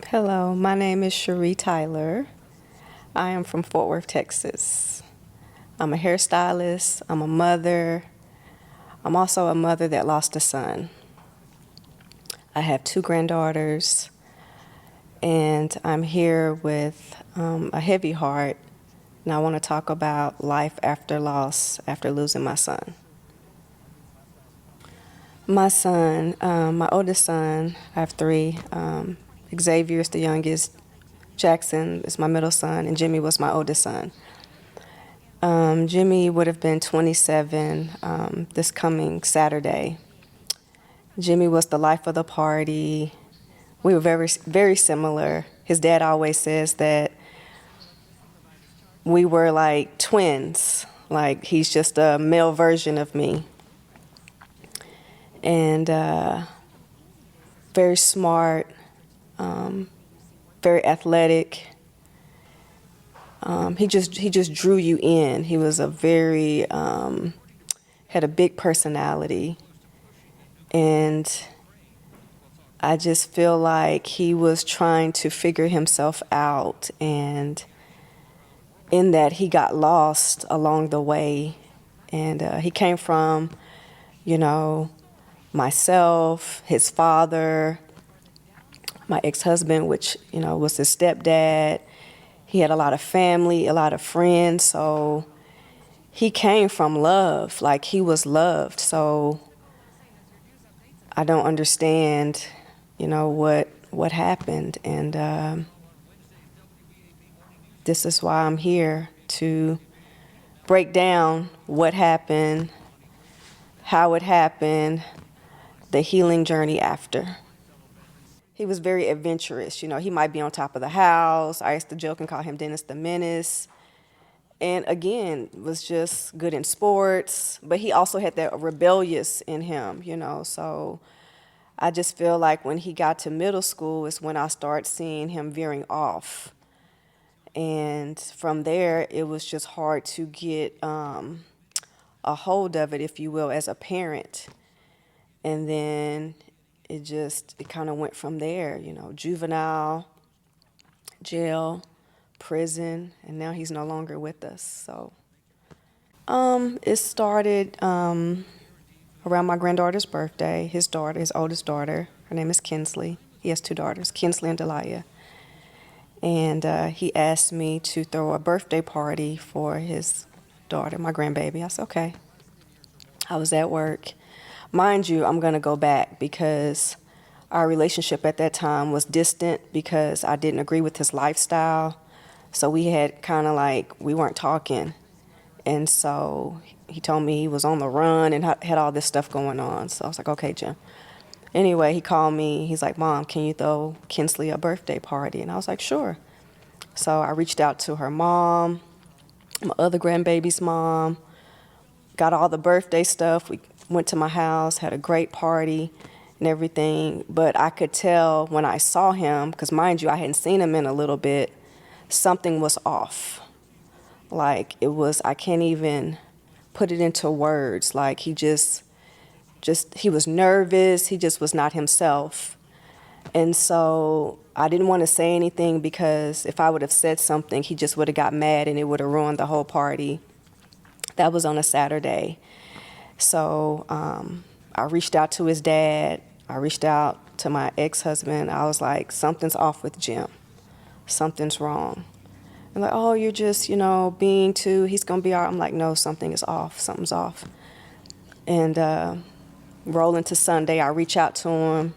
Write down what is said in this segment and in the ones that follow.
Hello, my name is Cherie Tyler. I am from Fort Worth, Texas. I'm a hairstylist, I'm a mother. I'm also a mother that lost a son. I have two granddaughters, and I'm here with a heavy heart, and I want to talk about life after loss, after losing my son. My son, my oldest son, I have three. Xavier is the youngest, Jackson is my middle son, and Jimmy was my oldest son. Jimmy would have been 27 this coming Saturday. Jimmy was the life of the party. We were very, very similar. His dad always says that we were like twins, like he's just a male version of me. And very smart, very athletic. He just drew you in. He was a very had a big personality, and I just feel like he was trying to figure himself out, and in that he got lost along the way. And he came from, you know, myself, his father, my ex-husband, which, was his stepdad. He had a lot of family, a lot of friends, so he came from love, like he was loved. So I don't understand, what happened, and this is why I'm here to break down what happened, how it happened, the healing journey after. He was very adventurous. He might be on top of the house. I used to joke and call him Dennis the Menace. And again, was just good in sports, but he also had that rebellious in him, So I just feel like when he got to middle school is when I started seeing him veering off. And from there, it was just hard to get a hold of it, if you will, as a parent. And then it kind of went from there, juvenile, jail, prison, and now he's no longer with us. So it started around my granddaughter's birthday. His oldest daughter, her name is Kinsley. He has two daughters, Kinsley and Delia. And he asked me to throw a birthday party for his daughter, my grandbaby. I said, okay. I was at work. Mind you, I'm going to go back because our relationship at that time was distant because I didn't agree with his lifestyle. So we had kind of like, we weren't talking. And so he told me he was on the run and had all this stuff going on. So I was like, okay, Jim. Anyway, he called me. He's like, Mom, can you throw Kinsley a birthday party? And I was like, sure. So I reached out to her mom, my other grandbaby's mom, got all the birthday stuff. We went to my house, had a great party and everything. But I could tell when I saw him, because mind you, I hadn't seen him in a little bit, something was off. Like I can't even put it into words. Like he he was nervous. He just was not himself. And so I didn't want to say anything because if I would have said something, he just would have got mad and it would have ruined the whole party. That was on a Saturday. So I reached out to his dad. I reached out to my ex-husband. I was like, something's off with Jim. Something's wrong. And like, oh, you're just, being too, he's going to be all right. I'm like, no, something is off. Something's off. And rolling to Sunday, I reach out to him.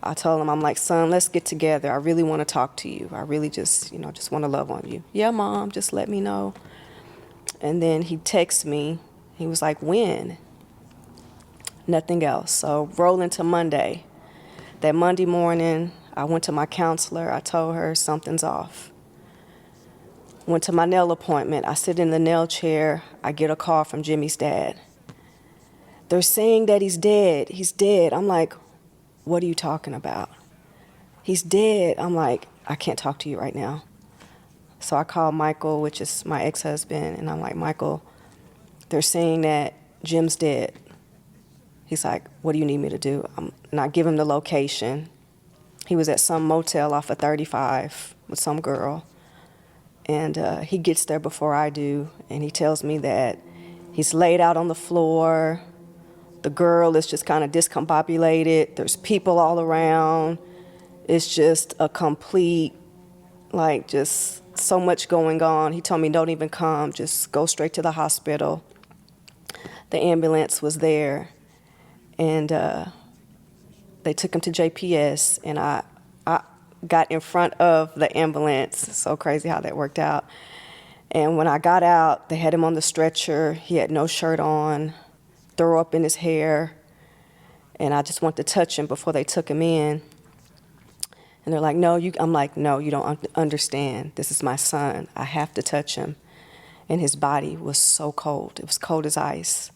I told him, I'm like, son, let's get together. I really want to talk to you. I really just want to love on you. Yeah, Mom, just let me know. And then he texts me. He was like, when? Nothing else. So rolling to Monday. That Monday morning, I went to my counselor. I told her something's off. Went to my nail appointment. I sit in the nail chair. I get a call from Jimmy's dad. They're saying that he's dead. He's dead. I'm like, what are you talking about? He's dead. I'm like, I can't talk to you right now. So I called Michael, which is my ex-husband, and I'm like, Michael, they're saying that Jim's dead. He's like, what do you need me to do? And I give him the location. He was at some motel off of 35 with some girl. And he gets there before I do, and he tells me that he's laid out on the floor. The girl is just kind of discombobulated. There's people all around. It's just a complete, like, just so much going on. He told me, don't even come, just go straight to the hospital. The ambulance was there, and they took him to JPS, and I got in front of the ambulance. It's so crazy how that worked out. And when I got out, they had him on the stretcher. He had no shirt on, throw up in his hair, and I just wanted to touch him before they took him in. And they're like, no, I'm like, no, you don't understand. This is my son. I have to touch him. And his body was so cold. It was cold as ice.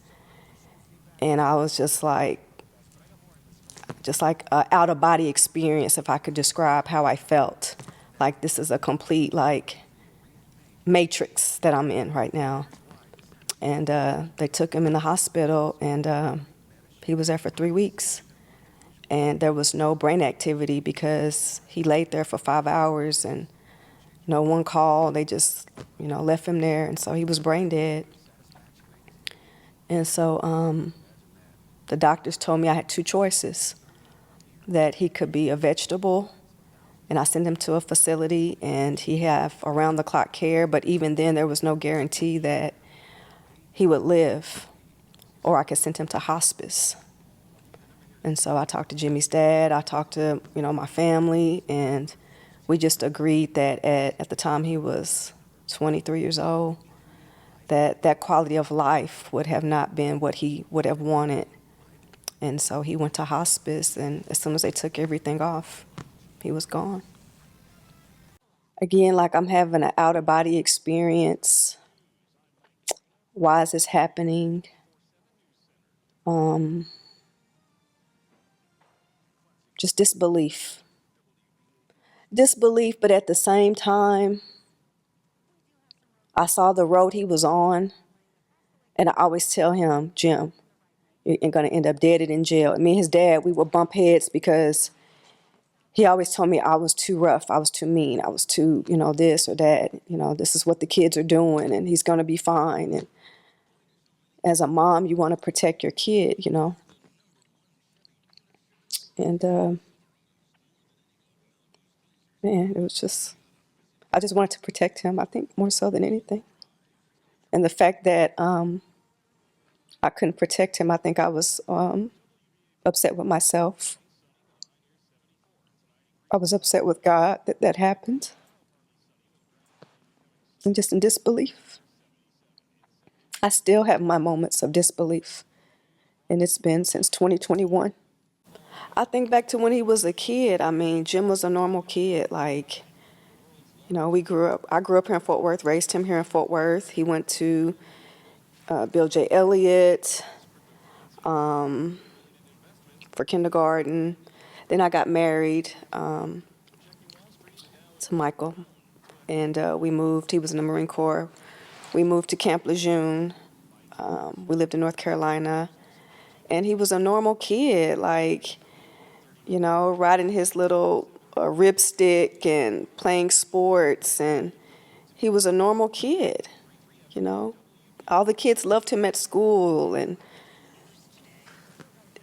And I was just like an out-of-body experience, if I could describe how I felt. Like, this is a complete, like, matrix that I'm in right now. And they took him in the hospital, and he was there for 3 weeks. And there was no brain activity because he laid there for 5 hours, and no one called. They just, left him there, and so he was brain dead. And so the doctors told me I had 2 choices, that he could be a vegetable, and I sent him to a facility, and he have around-the-clock care, but even then there was no guarantee that he would live, or I could send him to hospice. And so I talked to Jimmy's dad, I talked to, my family, and we just agreed that at the time he was 23 years old, that quality of life would have not been what he would have wanted. And so he went to hospice, and as soon as they took everything off, he was gone. Again, like, I'm having an out-of-body experience. Why is this happening? Just disbelief. Disbelief, but at the same time, I saw the road he was on, and I always tell him, Jim, you're going to end up dead and in jail. And me and his dad, we would bump heads because he always told me I was too rough, I was too mean, I was too, this or that. This is what the kids are doing, and he's going to be fine. And as a mom, you want to protect your kid, And, man, it was just, I just wanted to protect him, I think, more so than anything. And the fact that I couldn't protect him, I think I was upset with myself. I was upset with God that that happened. And just in disbelief. I still have my moments of disbelief. And it's been since 2021. I think back to when he was a kid. I mean, Jim was a normal kid. Like, I grew up here in Fort Worth, raised him here in Fort Worth. He went to Bill J. Elliott for kindergarten. Then I got married to Michael, and we moved. He was in the Marine Corps. We moved to Camp Lejeune. We lived in North Carolina, and he was a normal kid, like, riding his little ripstick and playing sports, and he was a normal kid, All the kids loved him at school, and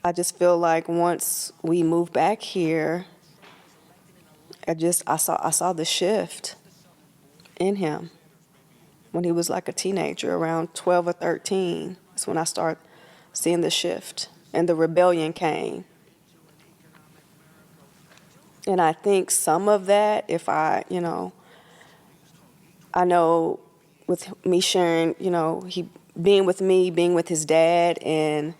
I just feel like once we moved back here, I saw the shift in him when he was like a teenager, around 12 or 13. That's when I started seeing the shift, and the rebellion came. And I think some of that, if I know with me sharing, he being with me, being with his dad, and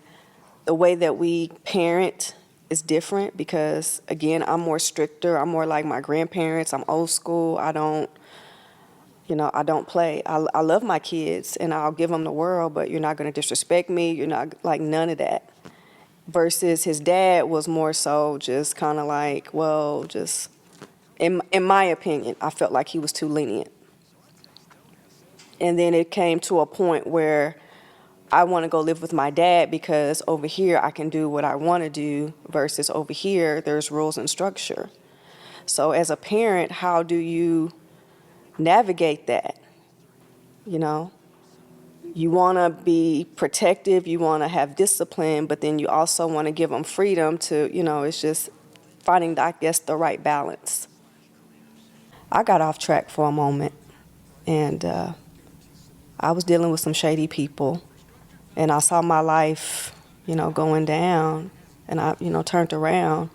the way that we parent is different because, again, I'm more stricter. I'm more like my grandparents. I'm old school. I don't play. I love my kids, and I'll give them the world, but you're not going to disrespect me. You're not, like, none of that. Versus his dad was more so just kind of like, well, just, in my opinion, I felt like he was too lenient. And then it came to a point where I want to go live with my dad because over here I can do what I want to do versus over here there's rules and structure. So as a parent, how do you navigate that? You know, you want to be protective, you want to have discipline, but then you also want to give them freedom to, it's just finding, I guess, the right balance. I got off track for a moment, and I was dealing with some shady people, and I saw my life, going down, and I, turned around.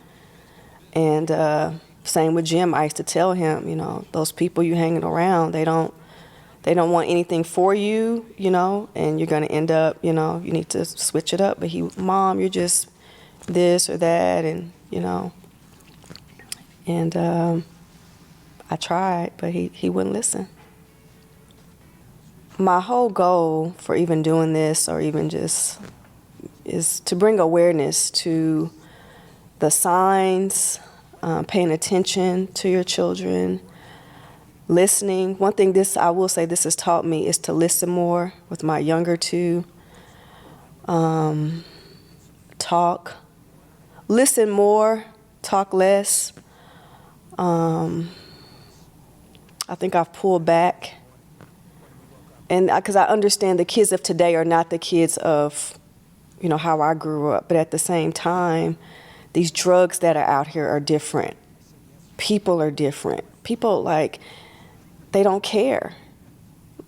And same with Jim. I used to tell him, those people you hanging around, they don't want anything for you, and you're gonna end up, you need to switch it up. But Mom, you're just this or that, and and I tried, but he wouldn't listen. My whole goal for even doing this, or even just, is to bring awareness to the signs, paying attention to your children, listening. One thing I will say this has taught me is to listen more with my younger two. Talk. Listen more, talk less. I think I've pulled back. And because I understand the kids of today are not the kids of, how I grew up. But at the same time, these drugs that are out here are different. People are different. People, they don't care.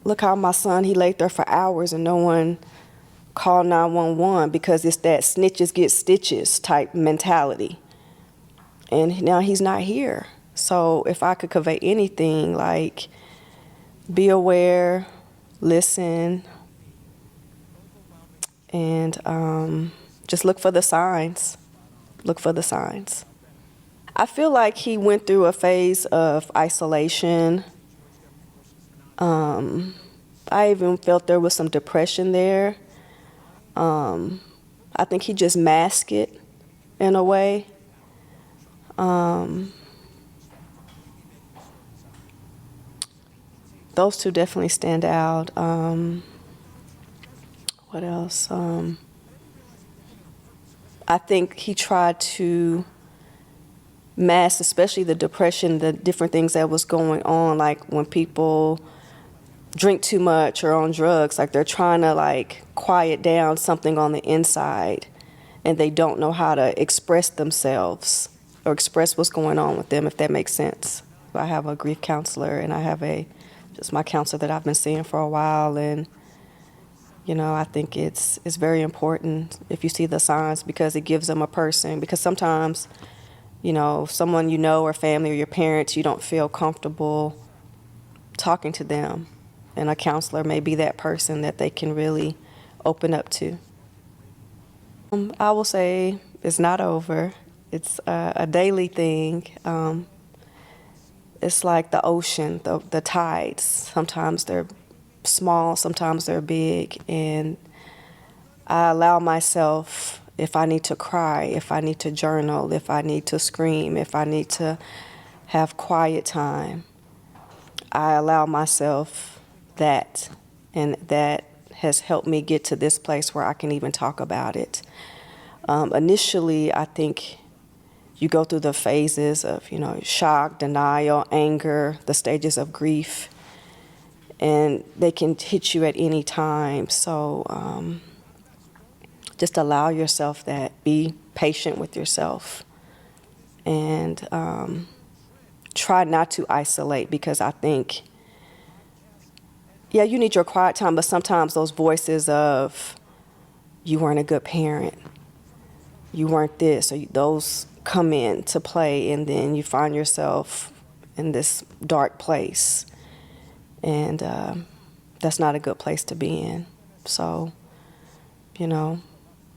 Look how my son, he laid there for hours and no one called 911 because it's that snitches get stitches type mentality. And now he's not here. So if I could convey anything, be aware, listen, and just look for the signs. Look for the signs. I feel like he went through a phase of isolation. I even felt there was some depression there. I think he just masked it in a way. Those two definitely stand out. What else? I think he tried to mask, especially the depression, the different things that was going on, like when people drink too much or on drugs, they're trying to quiet down something on the inside, and they don't know how to express themselves or express what's going on with them, if that makes sense. I have a grief counselor, and I have just my counselor that I've been seeing for a while, and I think it's very important if you see the signs, because it gives them a person. Because sometimes, someone or family or your parents, you don't feel comfortable talking to them, and a counselor may be that person that they can really open up to. I will say it's not over. It's a daily thing. It's like the ocean, the tides. Sometimes they're small, sometimes they're big, and I allow myself, if I need to cry, if I need to journal, if I need to scream, if I need to have quiet time, I allow myself that, and that has helped me get to this place where I can even talk about it. Initially, I think you go through the phases of, shock, denial, anger, the stages of grief, and they can hit you at any time. So just allow yourself that. Be patient with yourself, and try not to isolate, because I think, yeah, you need your quiet time, but sometimes those voices of, you weren't a good parent, you weren't this, or those come in to play, and then you find yourself in this dark place, and that's not a good place to be in. So,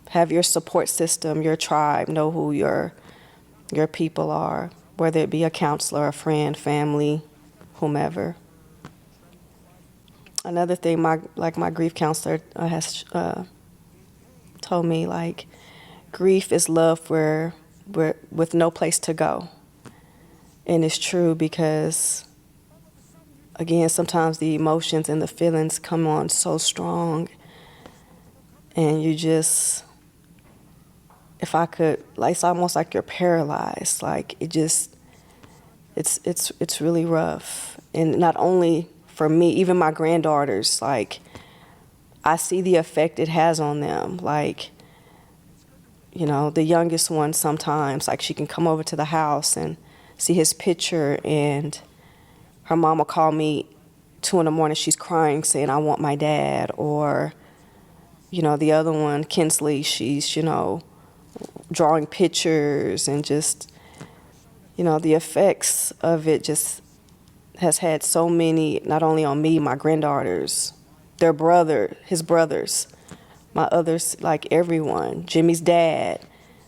have your support system, your tribe, know who your people are, whether it be a counselor, a friend, family, whomever. Another thing, my grief counselor has told me, grief is love where with no place to go. And it's true, because again, sometimes the emotions and the feelings come on so strong, and you just, if I could, it's almost like you're paralyzed. It's really rough, and not only for me, even my granddaughters. Like, I see the effect it has on them. Like, the youngest one, sometimes, like, she can come over to the house and see his picture, and her mom will call me 2 in the morning. She's crying, saying, "I want my dad." Or, the other one, Kinsley, she's, drawing pictures, and just, the effects of it just has had so many, not only on me, my granddaughters, his brothers, my others, like everyone, Jimmy's dad,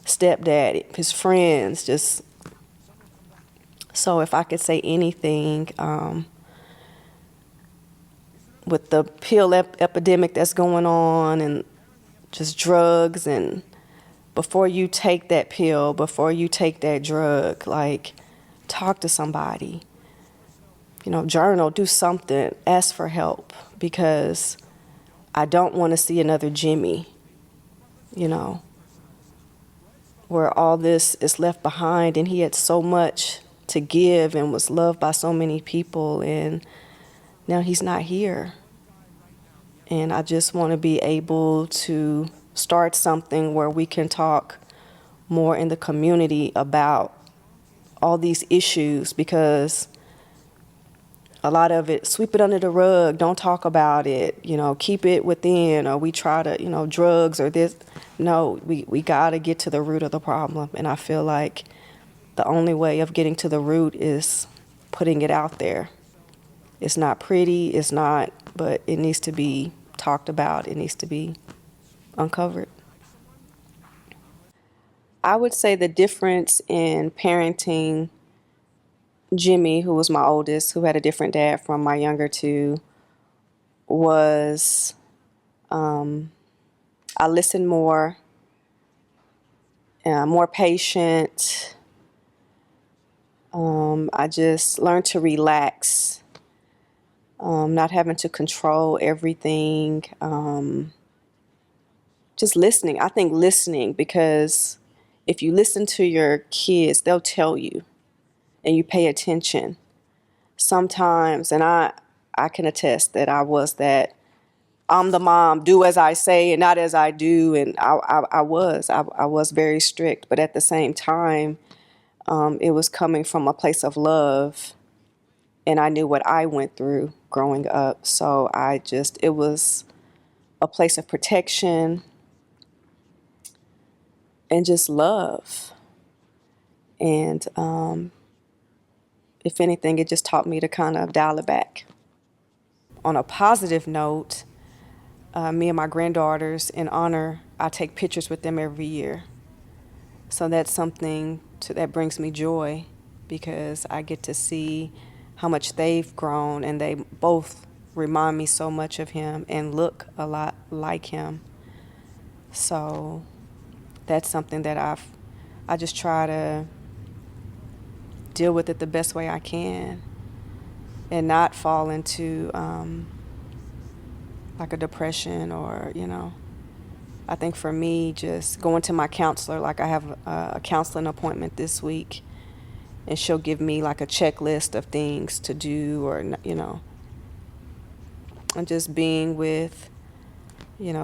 stepdad, his friends, just. So if I could say anything, with the pill epidemic that's going on, and just drugs, and before you take that pill, before you take that drug, like, talk to somebody, journal, do something, ask for help, because I don't want to see another Jimmy, where all this is left behind, and he had so much to give and was loved by so many people, and now he's not here. And I just want to be able to start something where we can talk more in the community about all these issues, because a lot of it, sweep it under the rug, don't talk about it, keep it within, or we try to, drugs or this. No, we got to get to the root of the problem. And I feel like the only way of getting to the root is putting it out there. It's not pretty, it's not, but it needs to be talked about. It needs to be uncovered. I would say the difference in parenting Jimmy, who was my oldest, who had a different dad from my younger two, was I listened more, more patient. I just learned to relax, not having to control everything. Just listening. I think listening, because if you listen to your kids, they'll tell you, and you pay attention. Sometimes, and I can attest that I was that. I'm the mom, do as I say and not as I do. And I was very strict, but at the same time, it was coming from a place of love, and I knew what I went through growing up. So it was a place of protection and just love. And if anything, it just taught me to kind of dial it back. On a positive note, me and my granddaughters, in honor, I take pictures with them every year. So that's something that brings me joy, because I get to see how much they've grown, and they both remind me so much of him and look a lot like him. So that's something that I just try to deal with it the best way I can, and not fall into like a depression, or I think for me, just going to my counselor, like I have a counseling appointment this week, and she'll give me like a checklist of things to do, or and just being with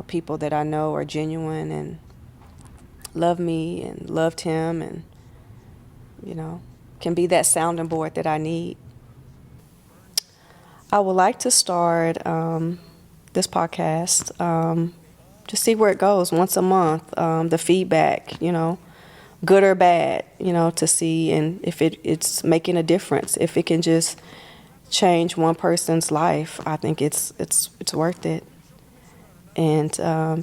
people that I know are genuine and love me and loved him, and can be that sounding board that I need. I would like to start this podcast, just see where it goes once a month, the feedback, good or bad, to see, and if it's making a difference, if it can just change one person's life, I think it's worth it. And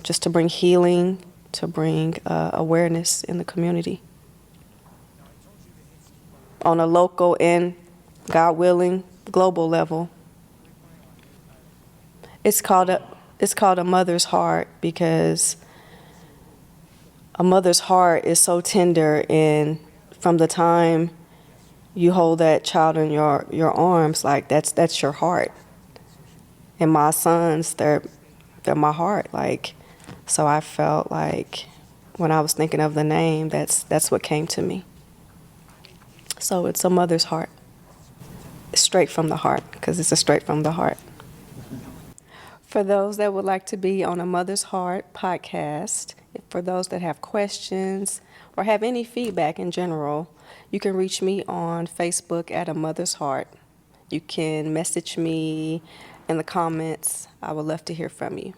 just to bring healing, to bring awareness in the community on a local and, God willing, global level. It's called a mother's heart, because a mother's heart is so tender, and from the time you hold that child in your arms, like that's your heart. And my sons, they're my heart. Like, so I felt like when I was thinking of the name, that's what came to me. So it's a mother's heart. straight from the heart, because it's a straight from the heart. For those that would like to be on a Mother's Heart podcast, for those that have questions or have any feedback in general, you can reach me on Facebook at A Mother's Heart. You can message me in the comments. I would love to hear from you.